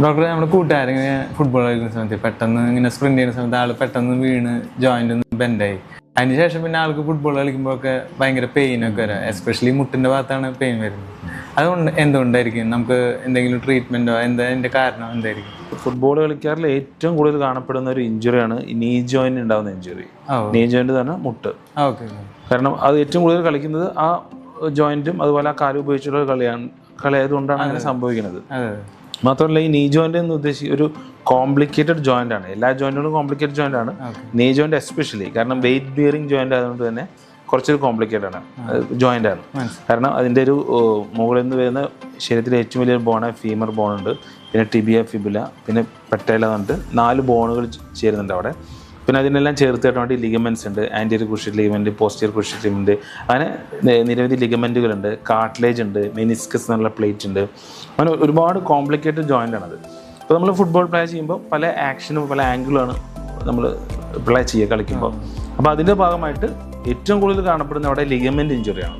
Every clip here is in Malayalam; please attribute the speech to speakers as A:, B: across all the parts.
A: ഡോക്ടറെ നമ്മുടെ കൂട്ടുകാരിങ്ങനെ ഫുട്ബോൾ കളിക്കുന്ന സമയത്ത് പെട്ടെന്ന് ഇങ്ങനെ സ്പ്രിന്റ് ചെയ്യുന്ന സമയത്ത് ആൾ പെട്ടെന്ന് വീണ് ജോയിന്റ് ഒന്ന് ബെൻഡായി. അതിനുശേഷം പിന്നെ ആൾക്ക് ഫുട്ബോൾ കളിക്കുമ്പോഴൊക്കെ ഭയങ്കര പെയിനൊക്കെ വരാം. എസ്പെഷ്യലി മുട്ടിന്റെ ഭാഗത്താണ് പെയിൻ വരുന്നത്. അതുകൊണ്ട് എന്തുകൊണ്ടായിരിക്കും? നമുക്ക് എന്തെങ്കിലും ട്രീറ്റ്മെന്റോ എന്താ അതിന്റെ കാരണം എന്തായിരിക്കും?
B: ഫുട്ബോൾ കളിക്കാരിൽ ഏറ്റവും കൂടുതൽ കാണപ്പെടുന്ന ഒരു ഇഞ്ചുറിയാണ് ഈ നീ ജോയിന്റ് ഉണ്ടാകുന്ന ഇഞ്ചുറി. നീ ജോയിന്റ് തന്നെ മുട്ട്. കാരണം അത് ഏറ്റവും കൂടുതൽ കളിക്കുന്നത് ആ ജോയിന്റും അതുപോലെ ആ കാല് ഉപയോഗിച്ചുള്ള കളിയായതുകൊണ്ടാണ് അങ്ങനെ സംഭവിക്കുന്നത്. മാത്രമല്ല ഈ നീ ജോയിന്റ് എന്ന് ഉദ്ദേശിച്ച് ഒരു കോംപ്ലിക്കേറ്റഡ് ജോയിന്റ് ആണ്. എല്ലാ ജോയിന്റുകളും കോംപ്ലിക്കേറ്റഡ് ജോയിന്റ് ആണ്. നീ ജോയിന്റ് എസ്പെഷ്യലി കാരണം വെയിറ്റ് ബിയറിംഗ് ജോയിന്റ് ആയതുകൊണ്ട് തന്നെ കുറച്ചൊരു കോംപ്ലിക്കേറ്റഡ് ആണ് ജോയിന്റ് ആണ്. കാരണം അതിൻ്റെ ഒരു മുകളിൽ നിന്ന് വരുന്ന ശരീരത്തിലെ ഏറ്റവും വലിയൊരു ബോണായ ഫീമർ ബോൺ ഉണ്ട്, പിന്നെ ടിബിയ ഫിബുല, പിന്നെ പെട്ടേല എന്നിട്ട് 4 ബോണുകൾ ചേരുന്നുണ്ട് അവിടെ. പിന്നെ അതിനെല്ലാം ചേർത്തിട്ട് വേണ്ടി ലിഗമെൻറ്റ്സ് ഉണ്ട്, anterior cruciate ligament, posterior ക്രൂഷ്യറ്റ് ligament, അങ്ങനെ നിരവധി ലിഗമെൻറ്റുകളുണ്ട്, കാർട്ടിലേജ് ഉണ്ട്, മെനിസ്കസ് എന്നുള്ള പ്ലേറ്റ് ഉണ്ട്. അങ്ങനെ ഒരുപാട് കോംപ്ലിക്കേറ്റഡ് ജോയിൻ്റ് ആണത്. അപ്പോൾ നമ്മൾ ഫുട്ബോൾ പ്ലേ ചെയ്യുമ്പോൾ പല ആക്ഷനും പല ആംഗിളാണ് നമ്മൾ പ്ലേ ചെയ്യുക കളിക്കുമ്പോൾ. അപ്പോൾ അതിൻ്റെ ഭാഗമായിട്ട് ഏറ്റവും കൂടുതൽ കാണപ്പെടുന്ന അവിടെ ലിഗമെൻറ്റ് ഇഞ്ചുറിയാണ്.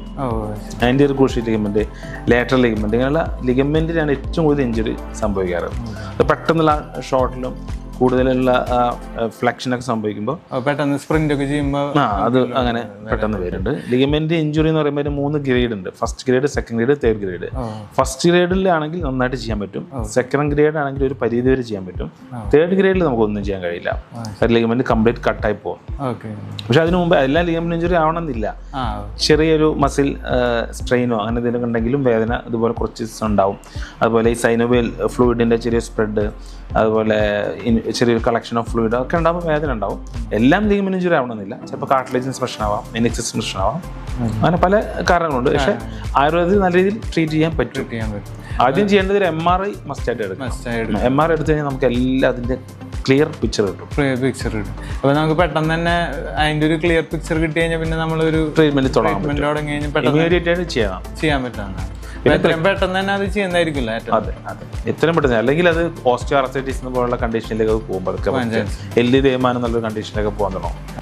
B: Anterior cruciate ligament, lateral ligament, ഇങ്ങനെയുള്ള ലിഗമെൻറ്റിനാണ് ഏറ്റവും കൂടുതൽ ഇഞ്ചുറി സംഭവിക്കാറ്. അത് പെട്ടെന്നുള്ള ഷോട്ടിലും കൂടുതലുള്ള ഫ്ലെക്ഷനൊക്കെ സംഭവിക്കുമ്പോൾ
A: പെട്ടെന്ന് സ്പ്രിന്റ് ഒക്കെ ചെയ്യുമ്പോൾ
B: അത് അങ്ങനെ പെട്ടെന്ന് വരുന്നുണ്ട്. ലിഗമെന്റ് ഇഞ്ചുറി എന്ന് പറയുമ്പോൾ 3 ഗ്രേഡ് ഉണ്ട്. First grade, second grade, third grade. First ഗ്രേഡിലാണെങ്കിൽ നന്നായിട്ട് ചെയ്യാൻ പറ്റും. സെക്കൻഡ് ഗ്രേഡ് ആണെങ്കിൽ ഒരു പരിധി വരെ ചെയ്യാൻ പറ്റും. തേർഡ് ഗ്രേഡിൽ നമുക്കൊന്നും ചെയ്യാൻ കഴിയില്ല. ലിഗമെന്റ് കംപ്ലീറ്റ് കട്ടായി പോകും. പക്ഷെ അതിന് മുമ്പ് എല്ലാ ലിഗമെന്റ് ഇഞ്ചുറി ആവണമെന്നില്ല. ചെറിയൊരു മസിൽ സ്ട്രെയിനോ അങ്ങനെ എന്തെങ്കിലും ഉണ്ടെങ്കിലും വേദന ഇതുപോലെ കുറച്ച് ഉണ്ടാവും. അതുപോലെ ഈ സൈനോവിയൽ ഫ്ലൂയിഡിന്റെ ചെറിയ സ്പ്രെഡ്, അതുപോലെ ചെറിയൊരു കളക്ഷൻ ഓഫ് ഫ്ലൂയിഡ് ഒക്കെ ഉണ്ടാകുമ്പോൾ വേദന ഉണ്ടാവും. എല്ലാം ലിഗമെന്റ് ഇഞ്ചുറി ആവണമെന്നില്ല. ചിലപ്പോൾ കാർട്ടിലേജ് പ്രശ്നമാവാം, മെനിസ്കസ് പ്രശ്നമാവാം, അങ്ങനെ പല കാരണങ്ങളുണ്ട്. പക്ഷേ ആയുർവേദത്തിൽ നല്ല രീതിയിൽ ട്രീറ്റ് ചെയ്യാൻ പറ്റും. ആദ്യം ചെയ്യേണ്ടത് ഒരു MRI മസ്റ്റായിട്ട് എടുക്കണം. MRI എടുത്തു കഴിഞ്ഞാൽ നമുക്ക് എല്ലാം അതിൻ്റെ ക്ലിയർ പിക്ചർ കിട്ടും.
A: അപ്പോൾ നമുക്ക് പെട്ടെന്ന് തന്നെ അതിൻ്റെ ഒരു ക്ലിയർ പിക്ചർ കിട്ടി കഴിഞ്ഞാൽ പിന്നെ നമ്മളൊരു
B: ട്രീറ്റ്മെന്റ്
A: തുടങ്ങി കഴിഞ്ഞാൽ
B: ഇമ്മീഡിയറ്റ് ആയിട്ട് ചെയ്യാൻ
A: പറ്റുന്നതാണ്. പെട്ടെന്ന് തന്നെ അത് ചെയ്യുന്നതായിരിക്കില്ല.
B: അതെ, എത്രയും പെട്ടെന്ന്. അല്ലെങ്കിൽ അത് ഓസ്റ്റിയോആർത്രൈറ്റിസ് പോലുള്ള കണ്ടീഷനിലേക്ക് പോകുമ്പോൾ എല്ല് തേയ്മാനം എന്നുള്ളൊരു കണ്ടീഷനിലേക്ക് പോകാൻ തുടങ്ങും.